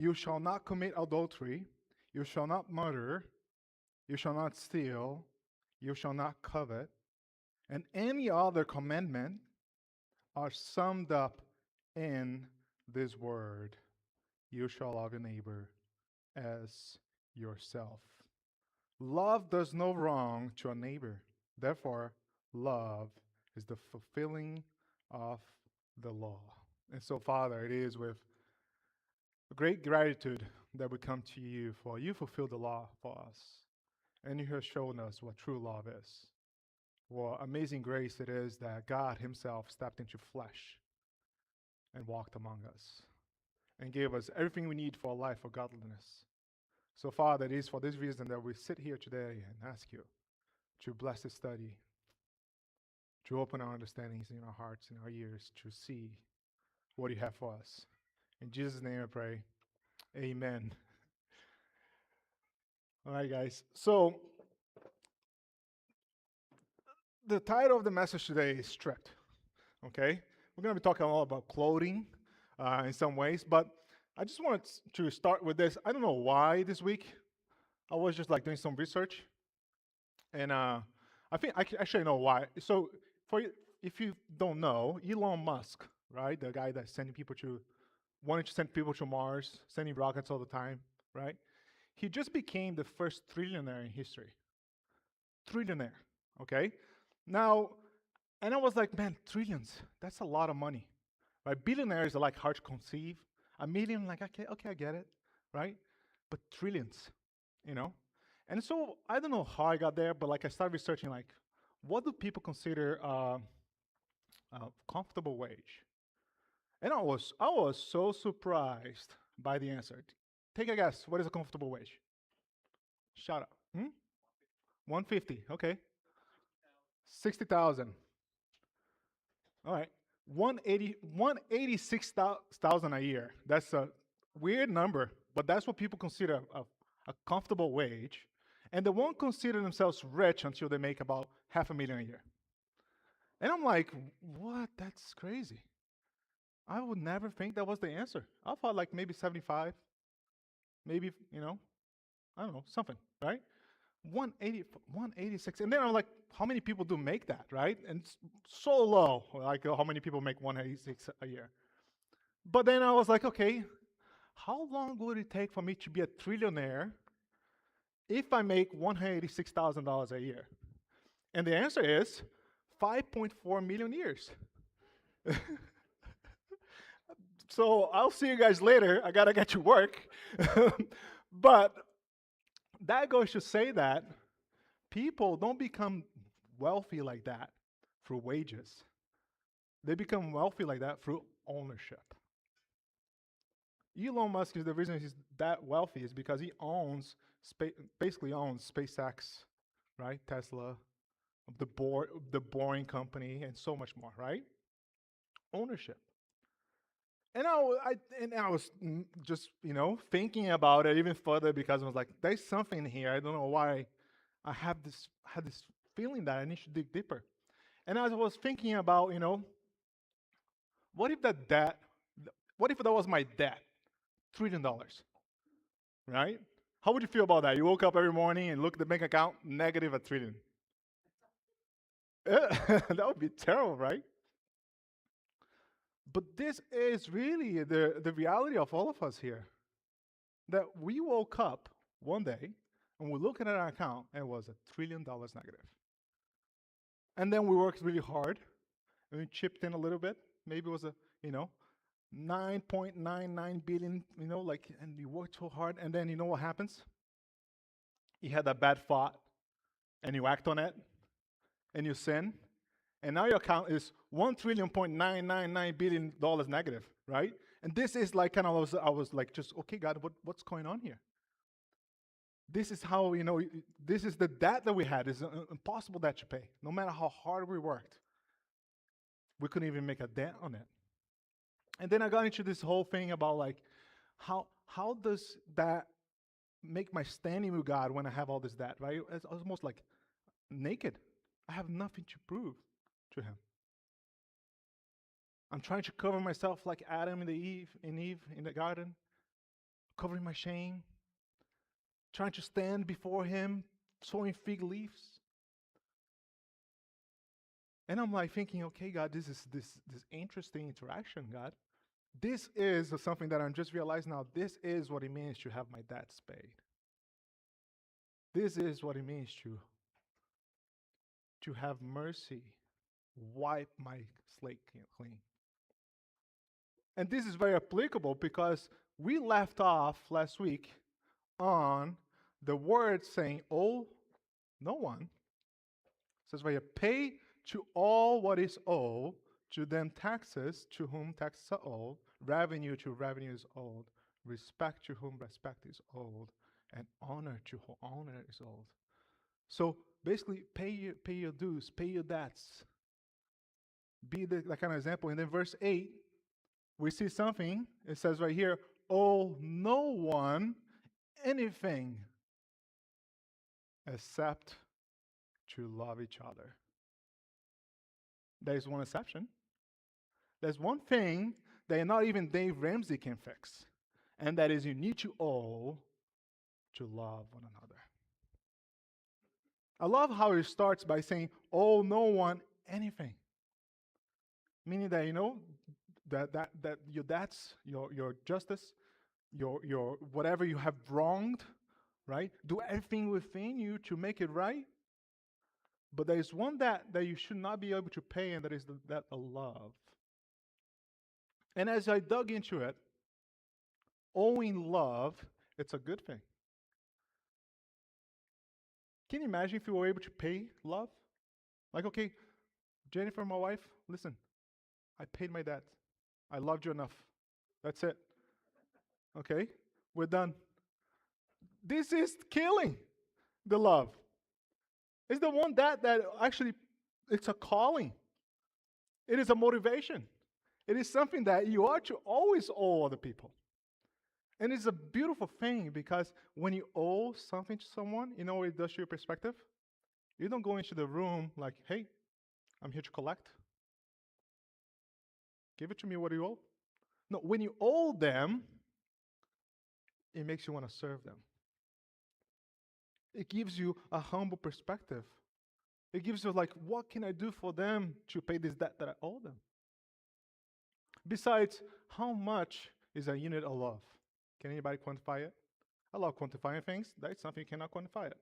You shall not commit adultery. You shall not murder. You shall not steal. You shall not covet. And any other commandment are summed up in this word: you shall love your neighbor as yourself. Love does no wrong to a neighbor. Therefore, love is the fulfilling of the law. And so, Father, it is with great gratitude that we come to you, for you fulfill the law for us. And you have shown us what true love is. What amazing grace it is that God Himself stepped into flesh and walked among us and gave us everything we need for a life of godliness. So, Father, it is for this reason that we sit here today and ask you to bless this study, to open our understandings in our hearts and our ears to see what you have for us. In Jesus' name I pray. Amen. All right, guys. So, the title of the message today is Stripped. Okay? We're going to be talking a lot about clothing in some ways, but I just wanted to start with this. I don't know why this week I was just like doing some research, and I think actually know why. So, if you don't know, Elon Musk, right, the guy that's sending people to, wanting to send people to Mars, sending rockets all the time, right? He just became the first trillionaire in history. Trillionaire, okay? Now, and I was like, man, trillions, that's a lot of money, right? Billionaires are like hard to conceive. A million, like, okay, I get it, right? But trillions, you know? And so I don't know how I got there, but like I started researching, like, what do people consider a comfortable wage? And I was so surprised by the answer. Take a guess. What is a comfortable wage? Shout out. 150. Okay. 60,000. All right. 186,000 a year. That's a weird number, but that's what people consider a comfortable wage. And they won't consider themselves rich until they make about half a million a year. And I'm like, what? That's crazy. I would never think that was the answer. I thought like maybe 75, maybe, I don't know, something, right? 180, 186. And then I'm like, how many people do make that, right? And it's so low, like how many people make 186 a year? But then I was like, okay, how long would it take for me to be a trillionaire if I make $186,000 a year? And the answer is 5.4 million years. So I'll see you guys later. I gotta get to work. But that goes to say that people don't become wealthy like that through wages. They become wealthy like that through ownership. Elon Musk is the reason he's that wealthy is because he basically owns SpaceX, right? Tesla, the Boring Company, and so much more, right? Ownership. And I was just thinking about it even further because I was like, there's something here. I don't know why. I had this feeling that I need to dig deeper. And as I was thinking about, what if that debt, what if that was my debt, $1 trillion, right? How would you feel about that? You woke up every morning and look at the bank account, negative a trillion. That would be terrible, right? But this is really the reality of all of us here. That we woke up one day and we look at our account and it was $1 trillion negative. And then we worked really hard and we chipped in a little bit. Maybe it was you know, 9.99 billion, like, and you worked so hard. And then you know what happens? You had a bad thought and you act on it and you sin. And now your account is $1 trillion.999 billion negative, right? And this is like kind of, I was like, just, okay, God, what's going on here? This is how, this is the debt that we had. It's an impossible debt to pay. No matter how hard we worked, we couldn't even make a dent on it. And then I got into this whole thing about like, how does that make my standing with God when I have all this debt, right? It's almost like naked. I have nothing to prove to Him. I'm trying to cover myself like Adam and Eve in the garden, covering my shame, trying to stand before him, sowing fig leaves. And I'm like thinking, okay, God, this is this interesting interaction, God. This is something that I'm just realizing now. This is what it means to have my dad spade. This is what it means to have mercy, wipe my slate clean. And this is very applicable because we left off last week on the word saying, "Oh, no one." It says, "Where pay to all what is owed, to them taxes to whom taxes are owed, revenue to revenue is owed, respect to whom respect is owed, and honor to whom honor is owed." So basically, pay your dues, pay your debts. Be that kind of example. And then verse 8, we see something. It says right here, "Owe no one anything except to love each other." There is one exception. There's one thing that not even Dave Ramsey can fix, and that is you need to owe to love one another. I love how it starts by saying, "Owe no one anything," meaning that that your debts, your justice, your whatever you have wronged, right? Do everything within you to make it right. But there is one that you should not be able to pay, and that is that of love. And as I dug into it, owing love, it's a good thing. Can you imagine if you were able to pay love? Like, okay, Jennifer, my wife, listen, I paid my debt. I loved you enough. That's it. Okay, we're done. This is killing the love. It's the one that actually, it's a calling. It is a motivation. It is something that you ought to always owe other people. And it's a beautiful thing because when you owe something to someone, you know what it does to your perspective? You don't go into the room like, "Hey, I'm here to collect. Give it to me what you owe." No, when you owe them, it makes you want to serve them. It gives you a humble perspective. It gives you like, what can I do for them to pay this debt that I owe them? Besides, how much is a unit of love? Can anybody quantify it? I love quantifying things. That's something you cannot quantify it.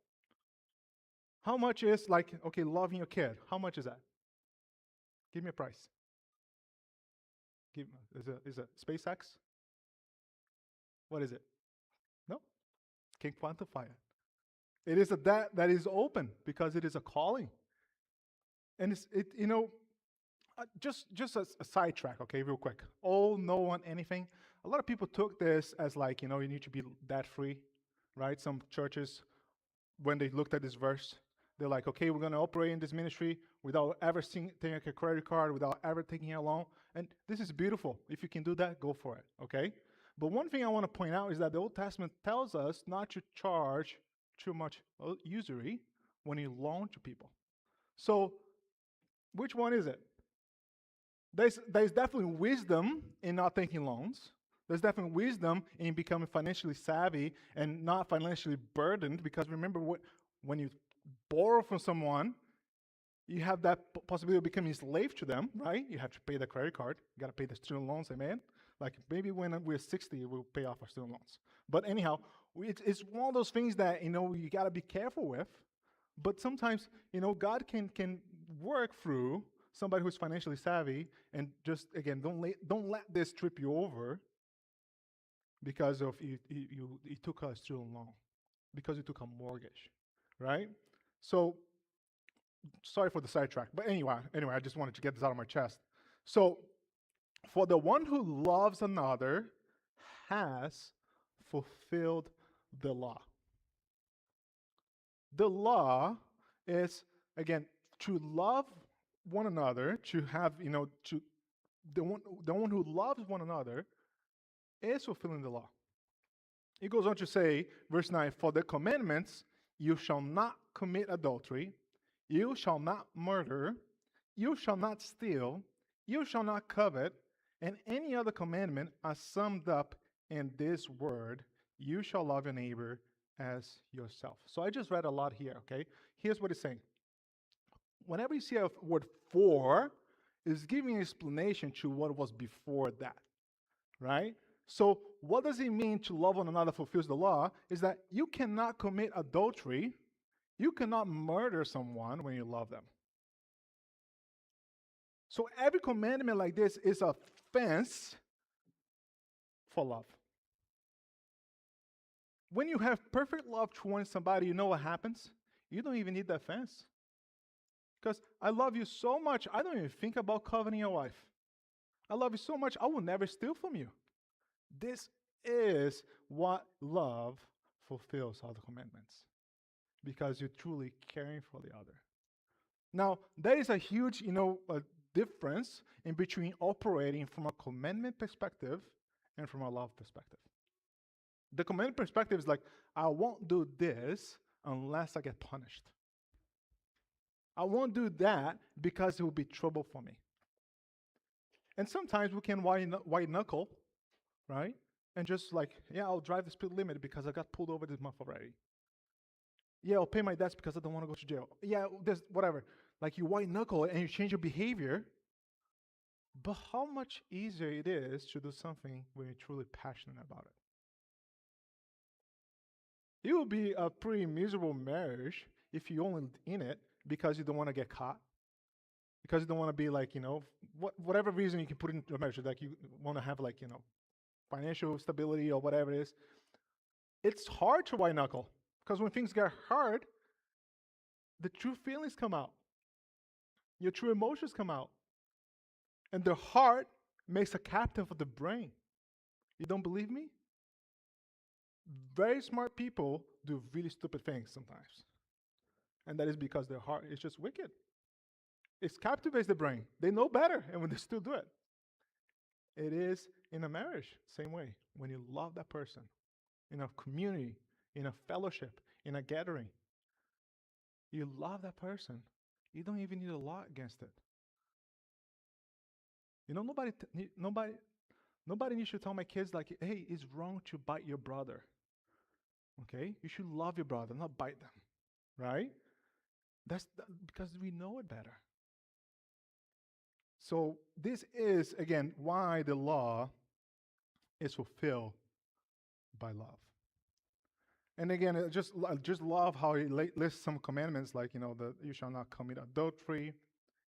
How much is like, okay, loving your kid? How much is that? Give me a price. Is it SpaceX? What is it? No, can't quantify it. It is a debt that is open because it is a calling, and just a sidetrack, okay, real quick. Oh, no one anything. A lot of people took this as like you need to be debt free, right? Some churches, when they looked at this verse, they're like, okay, we're going to operate in this ministry without ever taking a credit card, without ever taking a loan. And this is beautiful. If you can do that, go for it, okay? But one thing I want to point out is that the Old Testament tells us not to charge too much usury when you loan to people. So, which one is it? There's definitely wisdom in not taking loans. There's definitely wisdom in becoming financially savvy and not financially burdened, because remember, when you borrow from someone, you have that possibility of becoming a slave to them, right? You have to pay the credit card. You got to pay the student loans, amen? Like maybe when we're 60, we'll pay off our student loans. But anyhow, it's one of those things that, you got to be careful with. But sometimes, God can work through somebody who's financially savvy, and just, again, don't let this trip you over because of you took a student loan, because you took a mortgage, right? So sorry for the sidetrack, but anyway, I just wanted to get this out of my chest. So, for the one who loves another has fulfilled the law. The law is, again, to love one another, to have, to the one who loves one another is fulfilling the law. It goes on to say, verse 9, "For the commandments, you shall not commit adultery, you shall not murder, you shall not steal, you shall not covet, and any other commandment are summed up in this word: You shall love your neighbor as yourself. So I just read a lot here, okay? Here's what it's saying. Whenever you see a word for, it's giving an explanation to what was before that, right? So what does it mean to love one another fulfills the law? Is that you cannot commit adultery, you cannot murder someone when you love them. So every commandment like this is a fence for love. When you have perfect love towards somebody, you know what happens? You don't even need that fence. Because I love you so much, I don't even think about coveting your wife. I love you so much, I will never steal from you. This is what love fulfills all the commandments. Because you're truly caring for the other. Now, there is a huge, difference in between operating from a commandment perspective and from a love perspective. The commandment perspective is like, I won't do this unless I get punished. I won't do that because it will be trouble for me. And sometimes we can white knuckle, right? And just like, yeah, I'll drive the speed limit because I got pulled over this month already. Yeah, I'll pay my debts because I don't want to go to jail. Yeah, there's whatever. Like you white knuckle and you change your behavior. But how much easier it is to do something when you're truly passionate about it. It will be a pretty miserable marriage if you only in it because you don't want to get caught. Because you don't want to be like, whatever reason you can put into a marriage, like you want to have like, financial stability or whatever it is. It's hard to white knuckle because when things get hard, the true feelings come out. Your true emotions come out. And the heart makes a captive of the brain. You don't believe me? Very smart people do really stupid things sometimes. And that is because their heart is just wicked. It captivates the brain. They know better, and when they still do it. It is in a marriage, same way. When you love that person, in a community, in a fellowship, in a gathering, you love that person. You don't even need a law against it. Nobody needs to tell my kids like, hey, it's wrong to bite your brother. Okay? You should love your brother, not bite them. Right? Because we know it better. So this is, again, why the law is fulfilled by love. And again, I just love how he lists some commandments like, you shall not commit adultery,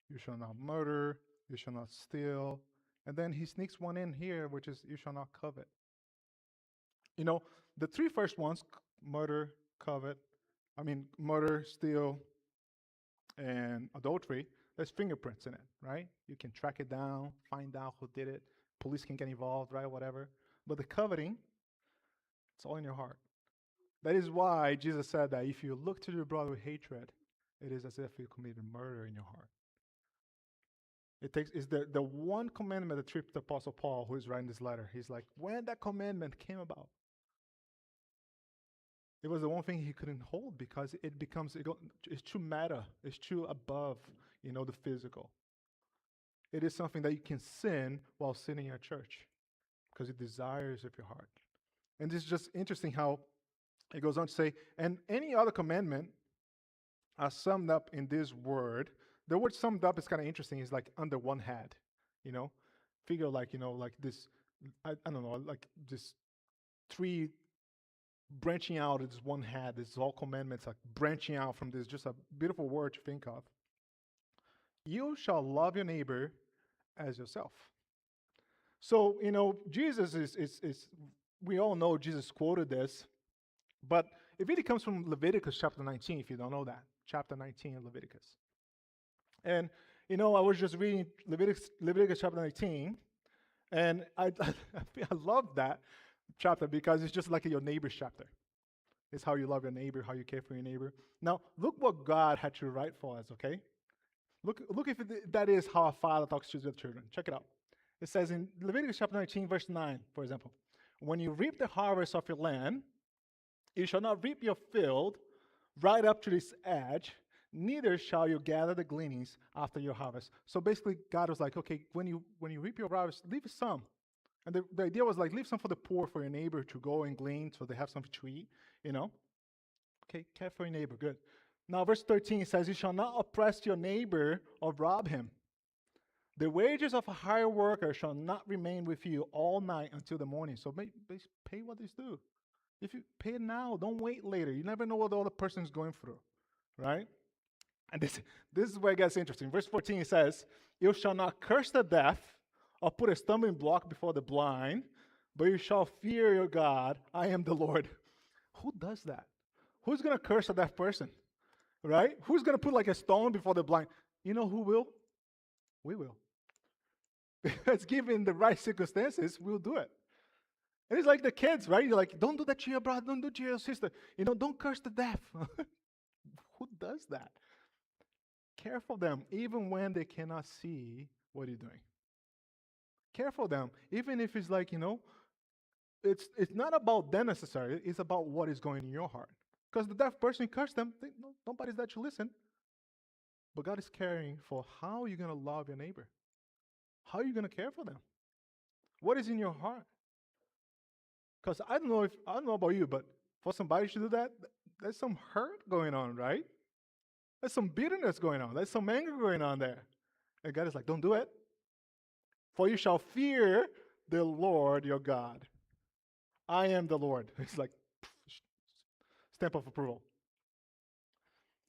you shall not murder, you shall not steal. And then he sneaks one in here, which is you shall not covet. The three first ones, murder, steal, and adultery, there's fingerprints in it, right? You can track it down, find out who did it. Police can get involved, right? Whatever. But the coveting, it's all in your heart. That is why Jesus said that if you look to your brother with hatred, it is as if you committed murder in your heart. It's the one commandment that tripped the Apostle Paul, who is writing this letter. He's like, when that commandment came about, it was the one thing he couldn't hold because it's too meta. It's too above, the physical. It is something that you can sin while sitting in a church because it desires of your heart. And this is just interesting how it goes on to say, and any other commandment are summed up in this word. The word summed up is kind of interesting. It's like under one head, figure like, like this, I don't know, like this three branching out as one head. This is all commandments like branching out from this, just a beautiful word to think of. You shall love your neighbor as yourself. So, Jesus is we all know Jesus quoted this, but it really comes from Leviticus chapter 19, if you don't know that. Chapter 19 of Leviticus. And, I was just reading Leviticus chapter 19, and I love that chapter because it's just like your neighbor's chapter. It's how you love your neighbor, how you care for your neighbor. Now, look what God had to write for us, okay? Look if that is how a father talks to his children. Check it out. It says in Leviticus chapter 19, verse 9, for example, when you reap the harvest of your land, you shall not reap your field right up to this edge, neither shall you gather the gleanings after your harvest. So basically, God was like, okay, when you reap your harvest, leave some. And the idea was like, leave some for the poor, for your neighbor to go and glean so they have something to eat, you know? Okay, care for your neighbor, good. Now, verse 13 says, you shall not oppress your neighbor or rob him. The wages of a hired worker shall not remain with you all night until the morning. So pay what is due. If you pay it now, don't wait later. You never know what the other person is going through, right? And this is where it gets interesting. Verse 14 says, you shall not curse the deaf or put a stumbling block before the blind, but you shall fear your God. I am the Lord. Who does that? Who's going to curse a deaf person, right? Who's going to put like a stone before the blind? You know who will? We will. Because given the right circumstances, we'll do it. And it's like the kids, right? You're like, don't do that to your brother, don't do it to your sister. Don't curse the deaf. Who does that? Care for them, even when they cannot see what you're doing. Care for them, even if it's like, it's not about them necessarily, it's about what is going in your heart. Because the deaf person curse them, nobody's there to listen. But God is caring for how you're going to love your neighbor. How are you going to care for them? What is in your heart? Because I don't know about you, but for somebody to do that, there's some hurt going on, right? There's some bitterness going on. There's some anger going on there. And God is like, don't do it. For you shall fear the Lord your God. I am the Lord. It's like stamp of approval.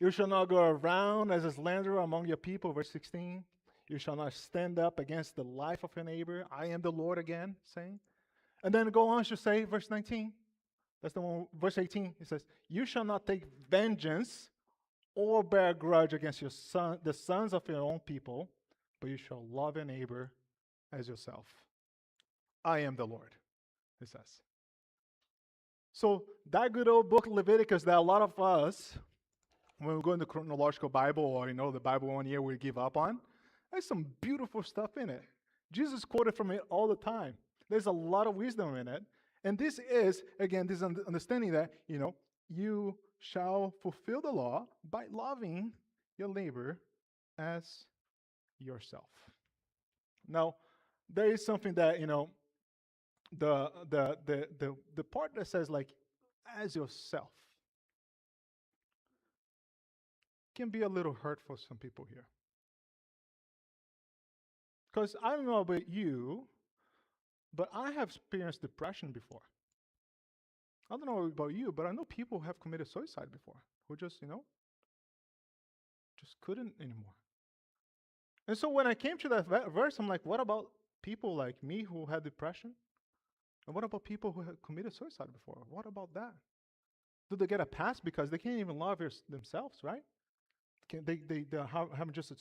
You shall not go around as a slanderer among your people, verse 16. You shall not stand up against the life of your neighbor. I am the Lord again, saying. And then go on to say, verse 19. That's the one, verse 18. It says, you shall not take vengeance or bear grudge against the sons of your own people, but you shall love your neighbor as yourself. I am the Lord, it says. So that good old book Leviticus that a lot of us, when we go in the chronological Bible or the Bible 1 year we give up on, there's some beautiful stuff in it. Jesus quoted from it all the time. There's a lot of wisdom in it. And this is, again, this understanding that, you shall fulfill the law by loving your neighbor as yourself. Now, there is something that, the part that says like as yourself can be a little hurt for some people here. Because I don't know about you, but I have experienced depression before. I don't know about you, but I know people who have committed suicide before who just couldn't anymore. And so when I came to that verse, I'm like, what about people like me who had depression? And what about people who had committed suicide before? What about that? Do they get a pass because they can't even love themselves, right? They're having just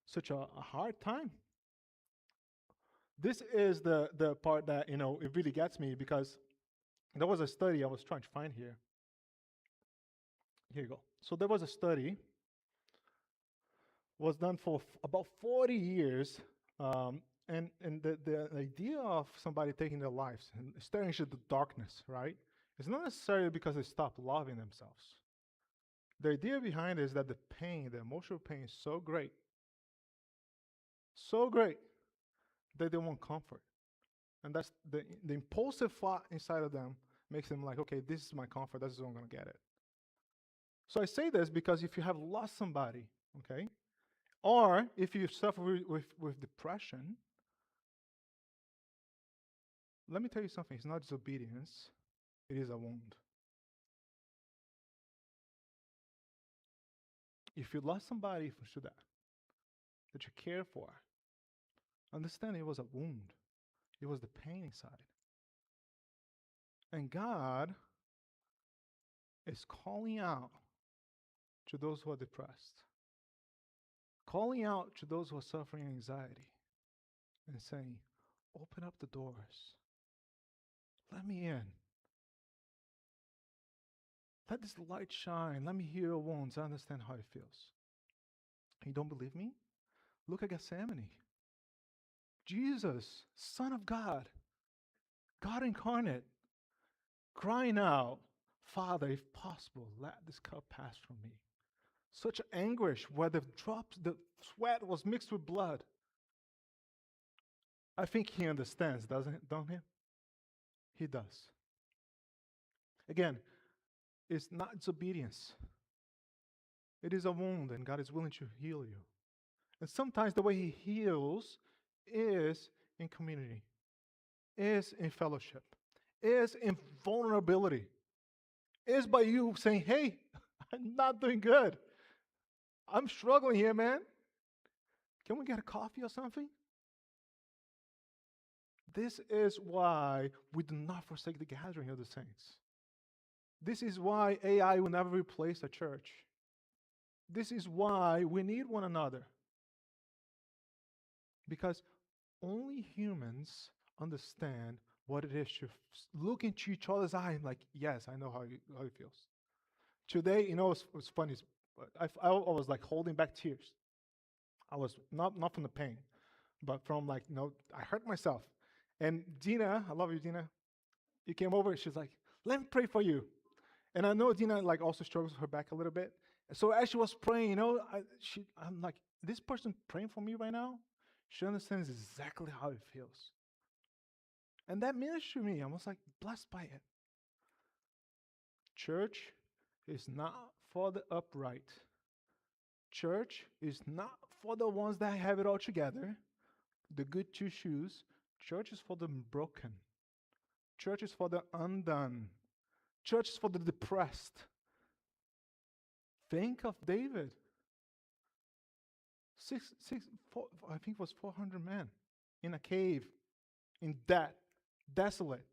such a hard time. This is the part that it really gets me, because there was a study I was trying to find here. Here you go. So there was a study was done for about 40 years, and the idea of somebody taking their lives and staring into the darkness, right? It's not necessarily because they stopped loving themselves. The idea behind it is that the pain, the emotional pain, is so great that they want comfort. And that's the impulsive thought inside of them makes them like, okay, this is my comfort, this is where I'm going to get it. So I say this because if you have lost somebody, okay, or if you suffer with depression, let me tell you something. It's not disobedience, it is a wound. If you lost somebody to that you care for, understand it was a wound. It was the pain inside. And God is calling out to those who are depressed, calling out to those who are suffering anxiety, and saying, open up the doors. Let me in. Let this light shine. Let me heal your wounds. I understand how it feels. You don't believe me? Look at Gethsemane. Jesus, Son of God, God incarnate, crying out, Father, if possible, let this cup pass from me. Such anguish where the sweat was mixed with blood. I think he understands, don't he? He does. Again, it's not disobedience. It is a wound, and God is willing to heal you. And sometimes the way He heals is in community, is in fellowship, is in vulnerability, is by you saying, hey, I'm not doing good. I'm struggling here, man. Can we get a coffee or something? This is why we do not forsake the gathering of the saints. This is why AI will never replace a church. This is why we need one another. Because only humans understand what it is to look into each other's eye and like, yes, I know how it feels. Today, it's funny. I was like holding back tears. I was not from the pain, but from like, I hurt myself. And Dina, I love you, Dina. You came over and she's like, let me pray for you. And I know Dina like also struggles with her back a little bit. So as she was praying, I'm like, this person praying for me right now, she understands exactly how it feels. And that ministered to me. I was like blessed by it. Church is not for the upright. Church is not for the ones that have it all together, the good two shoes. Church is for the broken. Church is for the undone. Church is for the depressed. Think of David. I think it was 400 men in a cave, in debt, desolate.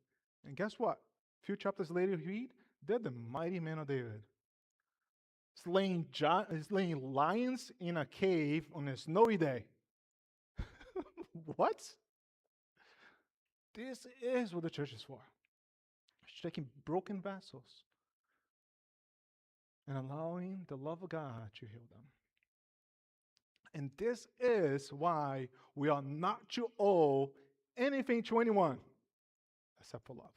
And guess what? A few chapters later, read, they're the mighty men of David. Slaying lions in a cave on a snowy day. What? This is what the church is for. It's taking broken vessels and allowing the love of God to heal them. And this is why we are not to owe anything to anyone except for love.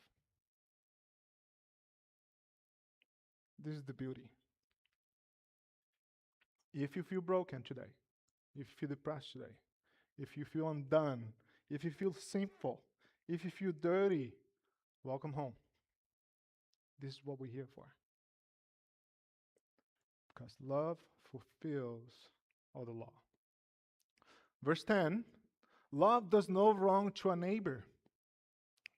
This is the beauty. If you feel broken today, if you feel depressed today, if you feel undone, if you feel sinful, if you feel dirty, welcome home. This is what we're here for. Because love fulfills all the law. Verse 10, love does no wrong to a neighbor.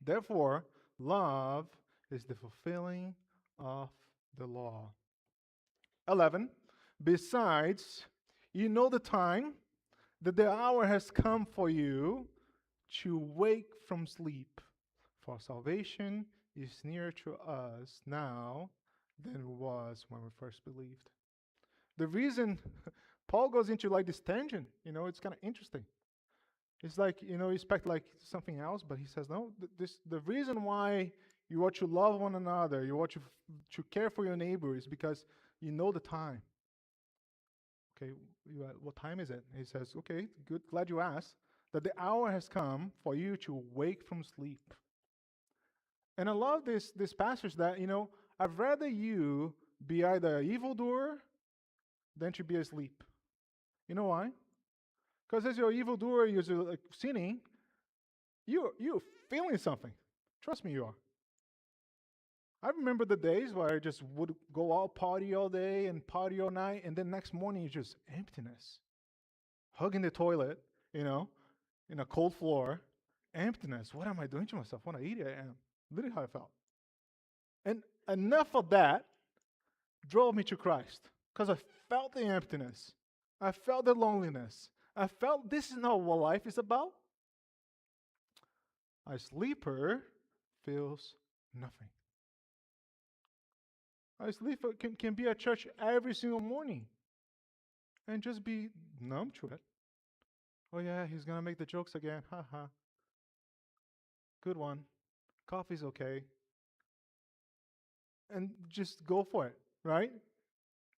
Therefore, love is the fulfilling of the law. 11, besides, you know the time, that the hour has come for you to wake from sleep. For salvation is nearer to us now than it was when we first believed. The reason Paul goes into like this tangent, it's kind of interesting. It's like, you expect like something else, but he says, no, the reason why you ought to love one another, you ought to care for your neighbor is because you know the time. Okay, what time is it? He says, okay, good, glad you asked, that the hour has come for you to wake from sleep. And I love this passage that, I'd rather you be either an evildoer than to be asleep. You know why? Because as you're evildoer, you're like sinning, you're feeling something. Trust me, you are. I remember the days where I just would go out party all day and party all night, and then next morning it's just emptiness. Hugging the toilet, in a cold floor, emptiness. What am I doing to myself? What an idiot I am. Literally how I felt. And enough of that drove me to Christ because I felt the emptiness. I felt the loneliness. I felt this is not what life is about. A sleeper feels nothing. A sleeper can be at church every single morning and just be numb to it. Oh yeah, he's gonna make the jokes again. Ha ha. Good one. Coffee's okay. And just go for it, right?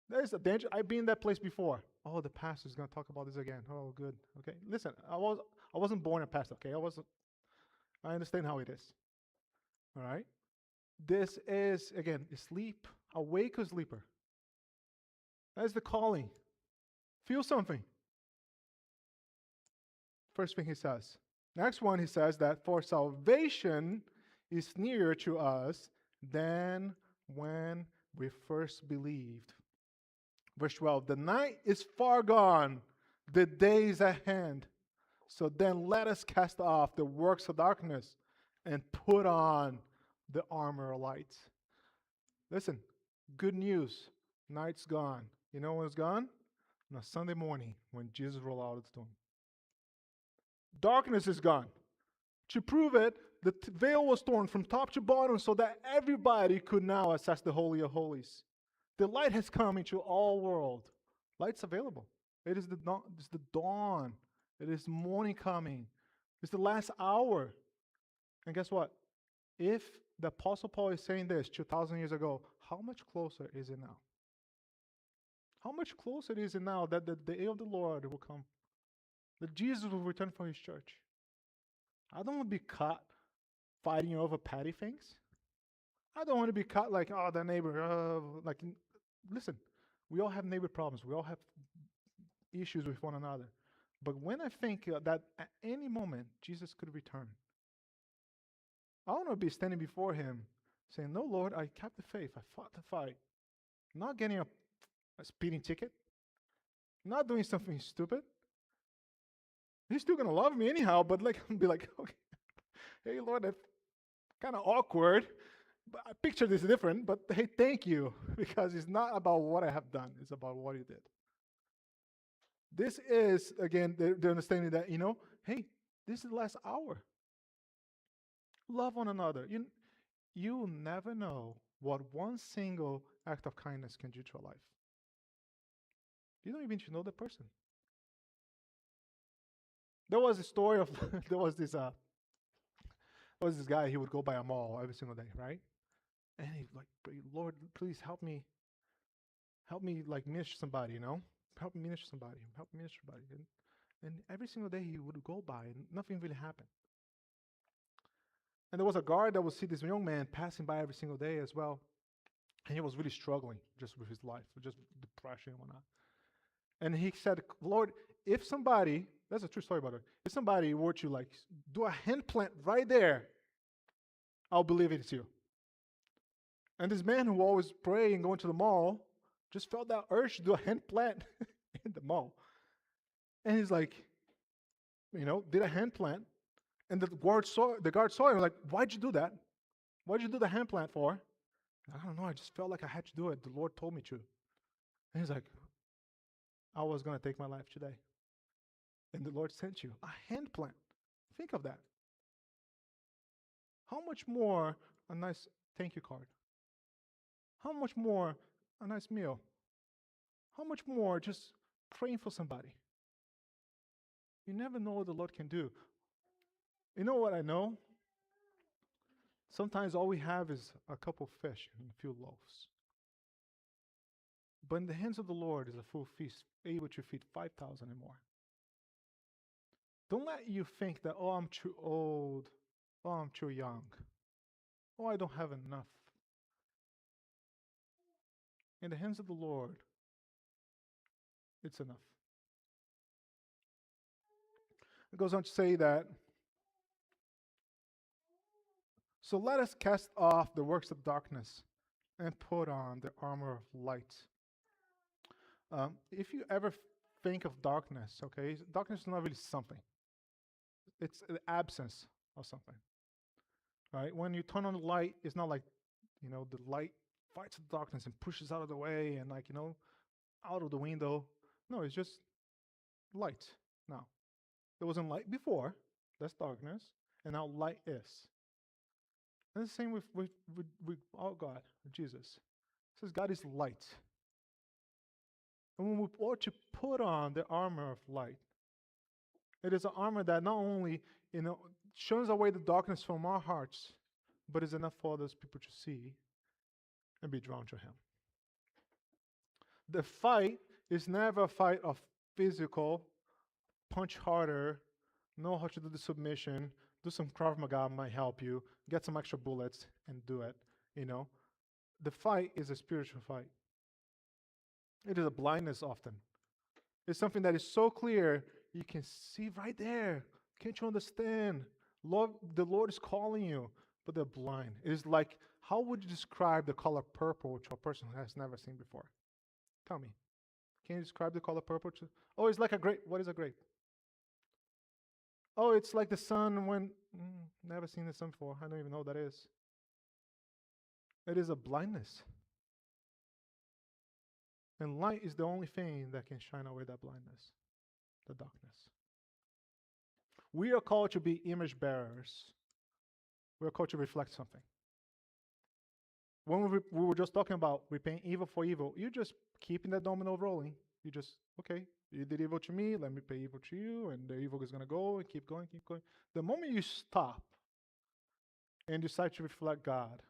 There's a danger. I've been in that place before. Oh, the pastor's gonna talk about this again. Oh, good. Okay. Listen, I wasn't born a pastor, okay? I understand how it is. All right? This is again sleep. Awake or sleeper. That's the calling. Feel something. First thing he says, Next one, he says that for salvation is nearer to us than when we first believed. Verse 12, the night is far gone, the day is at hand. So then let us cast off the works of darkness and put on the armor of light. Listen, good news. Night's gone. You know when it's gone? On a Sunday morning when Jesus rolled out of the tomb. Darkness is gone. To prove it, the veil was torn from top to bottom so that everybody could now access the Holy of Holies. The light has come into all world. Light's available. It is the dawn. It's the dawn. It is morning coming. It's the last hour. And guess what? If the Apostle Paul is saying this 2,000 years ago, how much closer is it now? How much closer is it now that the day of the Lord will come? That Jesus will return for his church? I don't want to be caught fighting over petty things. I don't want to be caught like, oh, the neighbor, listen, we all have neighbor problems. We all have issues with one another. But when I think that at any moment Jesus could return, I want to be standing before him saying, no, Lord, I kept the faith. I fought the fight. Not getting a speeding ticket. Not doing something stupid. He's still going to love me anyhow, but be like, okay, hey, Lord, that's kind of awkward. But I picture this different, but hey, thank you, because it's not about what I have done. It's about what you did. This is, again, the understanding that, hey, this is the last hour. Love one another. You'll never know what one single act of kindness can do to a life. You don't even need to know the person. There was a story of there was this guy. He would go by a mall every single day, right? And he'd like, Lord, please help me like minister somebody, help me minister somebody, and every single day he would go by and nothing really happened. And there was a guard that would see this young man passing by every single day as well, and he was really struggling just with his life, with just depression and whatnot. And he said, Lord, if somebody, that's a true story about it, if somebody were to like do a hand plant right there, I'll believe it's you. And this man who always pray and going to the mall just felt that urge to do a hand plant in the mall. And he's like, did a hand plant. And the guard saw him like, why'd you do that? Why'd you do the hand plant for? I don't know, I just felt like I had to do it. The Lord told me to. And he's like, I was going to take my life today. And the Lord sent you a hand plant. Think of that. How much more a nice thank you card? How much more a nice meal? How much more just praying for somebody? You never know what the Lord can do. You know what I know? Sometimes all we have is a couple of fish and a few loaves. But in the hands of the Lord is a full feast, able to feed 5,000 and more. Don't let you think that, oh, I'm too old, oh, I'm too young, oh, I don't have enough. In the hands of the Lord, it's enough. It goes on to say that, so let us cast off the works of darkness and put on the armor of light. If you ever think of darkness, okay, darkness is not really something. It's the absence of something, right? When you turn on the light, it's not like, the light fights the darkness and pushes out of the way and out of the window. No, it's just light now. There wasn't light before, that's darkness, and now light is. And the same with our God, Jesus. It says God is light. And when we ought to put on the armor of light, it is an armor that not only, shows away the darkness from our hearts, but is enough for those people to see and be drawn to him. The fight is never a fight of physical, punch harder, know how to do the submission, do some Krav Maga might help you, get some extra bullets and do it, The fight is a spiritual fight. It is a blindness often. It's something that is so clear, you can see right there. Can't you understand? Lord, the Lord is calling you, but they're blind. It is like, how would you describe the color purple to a person who has never seen before? Tell me. Can you describe the color purple to? Oh, it's like a grape. What is a grape? Oh, it's like the sun when. Never seen the sun before. I don't even know what that is. It is a blindness. And light is the only thing that can shine away that blindness, the darkness. We are called to be image bearers. We are called to reflect something. When we were just talking about repaying evil for evil, you're just keeping that domino rolling. You just, okay, you did evil to me, let me pay evil to you, and the evil is going to go and keep going, keep going. The moment you stop and decide to reflect God,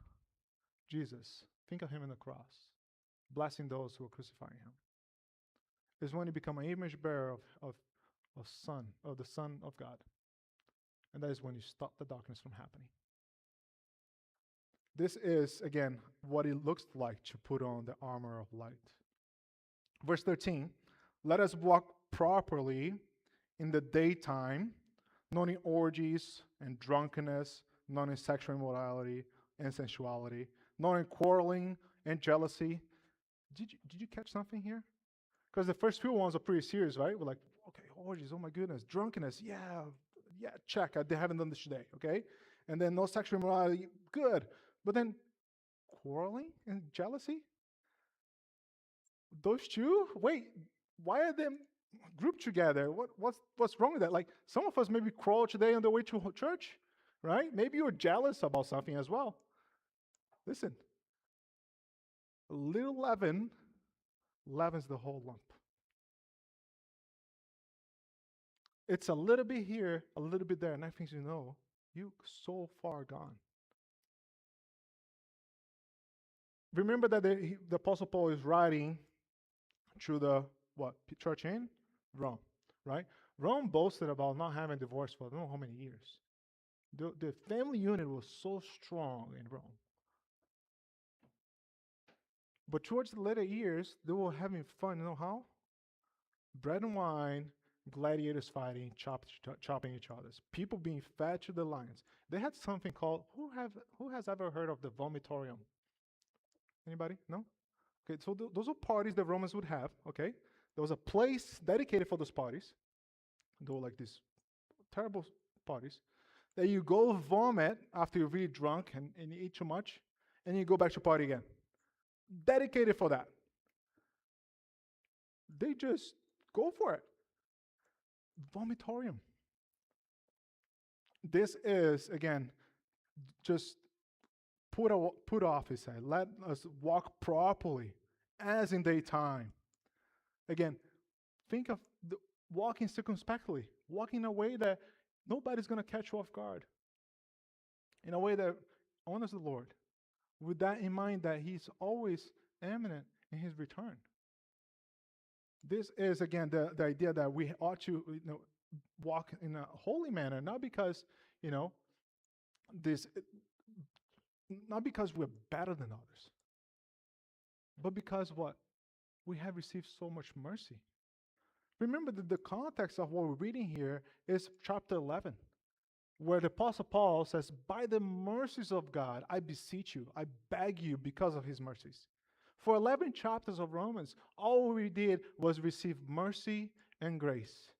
Jesus, think of him on the cross, blessing those who are crucifying him, is when you become an image bearer of the Son of God. And that is when you stop the darkness from happening. This is, again, what it looks like to put on the armor of light. Verse 13, let us walk properly in the daytime, not in orgies and drunkenness, not in sexual immorality and sensuality, not in quarreling and jealousy. Did you catch something here? Because the first few ones are pretty serious, right? We're like, okay, orgies, oh my goodness, drunkenness, yeah, check, I haven't done this today, okay? And then no sexual immorality, good. But then quarreling and jealousy? Those two? Wait, why are they grouped together? What's wrong with that? Like, some of us maybe quarrel today on the way to church, right? Maybe you're jealous about something as well. Listen, a little leaven leavens the whole lump. It's a little bit here, a little bit there, and next thing you know, you're so far gone. Remember that the Apostle Paul is writing to the church in Rome, right? Rome boasted about not having divorce for I don't know how many years. The family unit was so strong in Rome. But towards the later years, they were having fun. You know how? Bread and wine, gladiators fighting, chopping each other. People being fed to the lions. They had something called, who has ever heard of the vomitorium? Anybody? No? Okay, so those are parties the Romans would have, okay? There was a place dedicated for those parties. They were like these terrible parties. That you go vomit after you're really drunk and you eat too much, and you go back to party again. Dedicated for that. They just go for it. Vomitorium. This is, again, just put off, he said. Let us walk properly, as in daytime. Again, think of walking circumspectly, walking in a way that nobody's going to catch you off guard, in a way that honors the Lord, with that in mind that he's always imminent in his return. This is, again, the idea that we ought to walk in a holy manner, not because, not because we're better than others, but because what? We have received so much mercy. Remember that the context of what we're reading here is chapter 11, where the Apostle Paul says, by the mercies of God, I beseech you, I beg you because of his mercies. For 11 chapters of Romans, all we did was receive mercy and grace.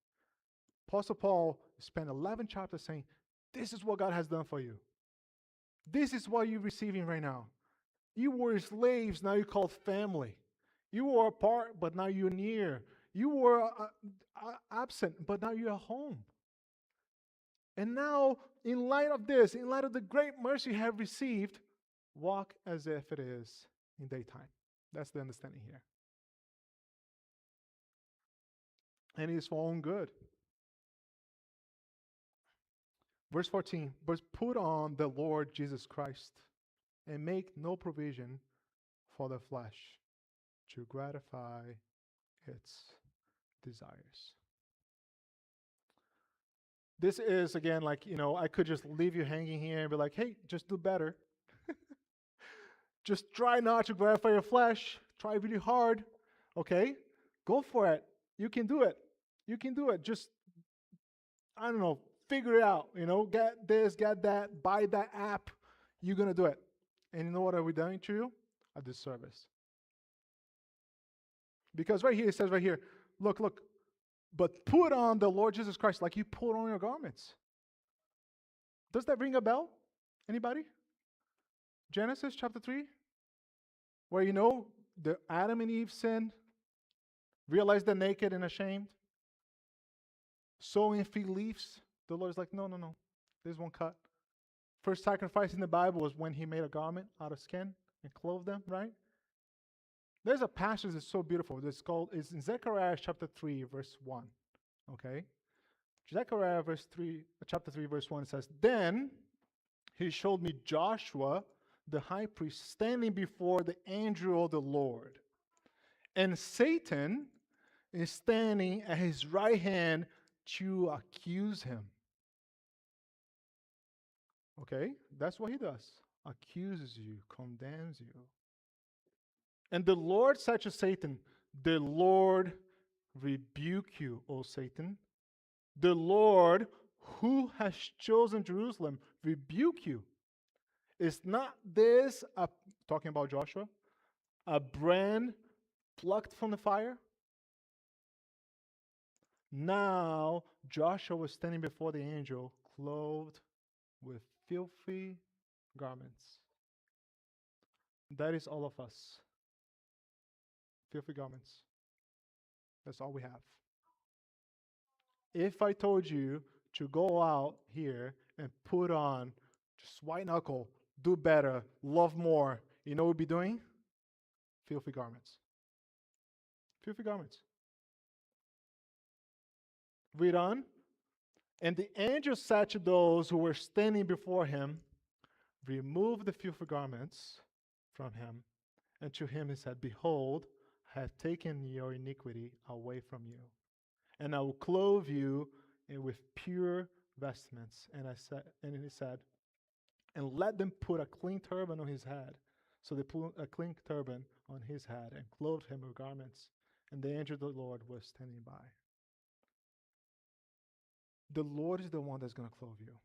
Apostle Paul spent 11 chapters saying, this is what God has done for you. This is what you're receiving right now. You were slaves, now you're called family. You were apart, but now you're near. You were absent, but now you're home. And now, in light of this, in light of the great mercy you have received, walk as if it is in daytime. That's the understanding here. And it is for our own good. Verse 14, but put on the Lord Jesus Christ and make no provision for the flesh to gratify its desires. This is, again, like, I could just leave you hanging here and be like, hey, just do better. Just try not to gratify your flesh. Try really hard. Okay? Go for it. You can do it. You can do it. Just, I don't know, figure it out. Get this, get that, buy that app. You're going to do it. And you know what are we doing to you? A disservice. Because right here, it says right here, look, but put on the Lord Jesus Christ like you put on your garments. Does that ring a bell? Anybody? Genesis chapter 3, where the Adam and Eve sinned, realized they're naked and ashamed, sowing fig leaves. The Lord's like, no, this won't cut. First sacrifice in the Bible was when he made a garment out of skin and clothed them, right? There's a passage that's so beautiful. It's in Zechariah chapter 3, verse 1. Okay? Zechariah chapter 3, verse 1 says, Then he showed me Joshua, the high priest, standing before the angel of the Lord. And Satan is standing at his right hand to accuse him. Okay? That's what he does. Accuses you, condemns you. And the Lord said to Satan, the Lord rebuke you, O Satan. The Lord who has chosen Jerusalem rebuke you. Is not this, talking about Joshua, a brand plucked from the fire? Now Joshua was standing before the angel, clothed with filthy garments. That is all of us. Filthy garments. That's all we have. If I told you to go out here and put on just white knuckle, do better, love more, you know what we'd be doing? Filthy garments. Filthy garments. Read on. And the angel said to those who were standing before him, remove the filthy garments from him. And to him he said, behold, I have taken your iniquity away from you. And I will clothe you with pure vestments. And he said, and let them put a clean turban on his head. So they put a clean turban on his head and clothed him with garments. And the angel of the Lord was standing by. The Lord is the one that's going to clothe you.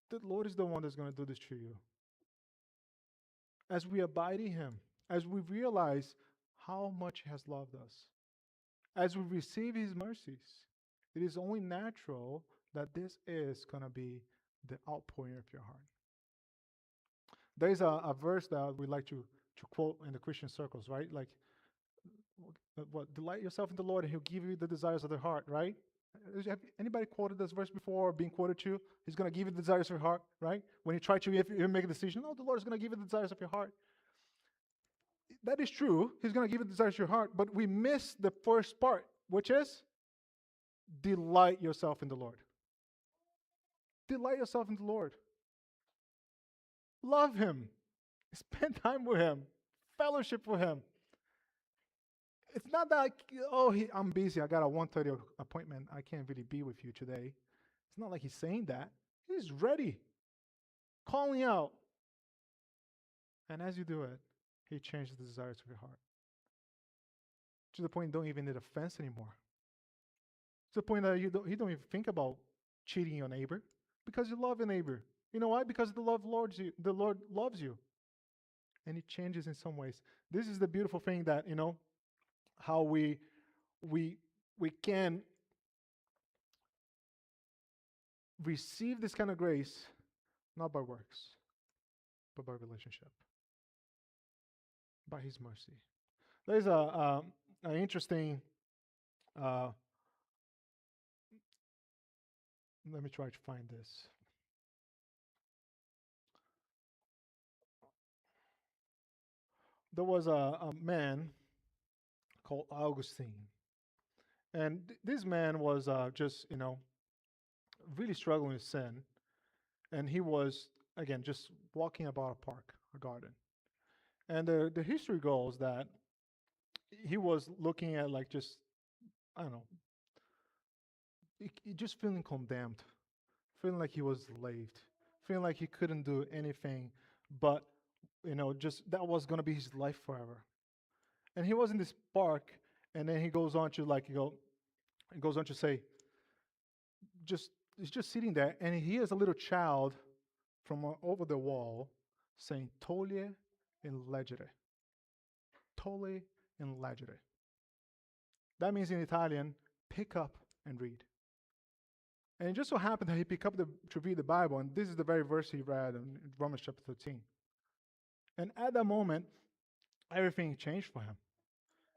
The Lord is the one that's going to do this to you. As we abide in him, as we realize how much he has loved us, as we receive his mercies, it is only natural that this is going to be the outpouring of your heart. There is a verse that we like to quote in the Christian circles, right? Like, delight yourself in the Lord and he'll give you the desires of the heart, right? Have anybody quoted this verse before or being quoted to? He's going to give you the desires of your heart, right? When you try to if you make a decision, the Lord is going to give you the desires of your heart. That is true. He's going to give you the desires of your heart, but we miss the first part, which is delight yourself in the Lord. Delight yourself in the Lord. Love him. Spend time with him. Fellowship with him. It's not that, I'm busy. I got a 1:30 appointment. I can't really be with you today. It's not like he's saying that. He's ready. Calling out. And as you do it, he changes the desires of your heart. To the point you don't even need a fence anymore. To the point that you don't even think about cheating your neighbor because you love your neighbor. You know why? Because the Lord loves you. And it changes in some ways. This is the beautiful thing that, how we can receive this kind of grace, not by works, but by relationship, by his mercy. There's an interesting, let me try to find this. There was a man called Augustine. And this man was just, really struggling with sin. And he was, again, just walking about a park, a garden. And the history goes that he was looking at just feeling condemned, feeling like he was enslaved, feeling like he couldn't do anything, but, just that was going to be his life forever. And he was in this park, and then he goes on to he goes on to say, just he's just sitting there, and he hears a little child from over the wall saying, "Toglie in leggere." Toglie in leggere. That means in Italian, pick up and read. And it just so happened that he picked up to read the Bible, and this is the very verse he read in Romans chapter 13. And at that moment, everything changed for him.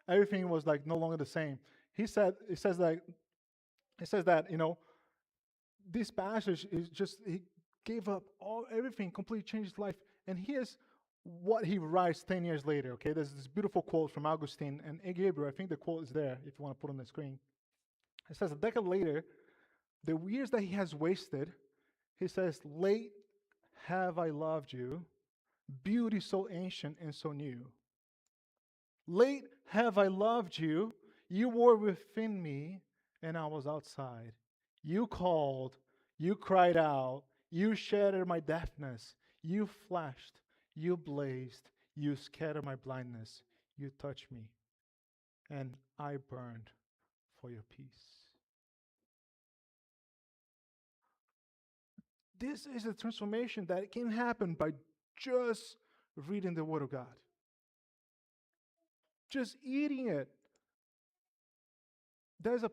Everything was like no longer the same. It says that, this passage is just, he gave up everything, completely changed his life. And here's what he writes 10 years later, okay? There's this beautiful quote from Augustine and Gabriel. I think the quote is there if you want to put it on the screen. It says, a decade later, the years that he has wasted, he says, late have I loved you, beauty so ancient and so new. Late have I loved you, you were within me, and I was outside. You called, you cried out, you shattered my deafness, you flashed, you blazed, you scattered my blindness, you touched me, and I burned for your peace. This is a transformation that can happen by just reading the Word of God. Just eating it. There's a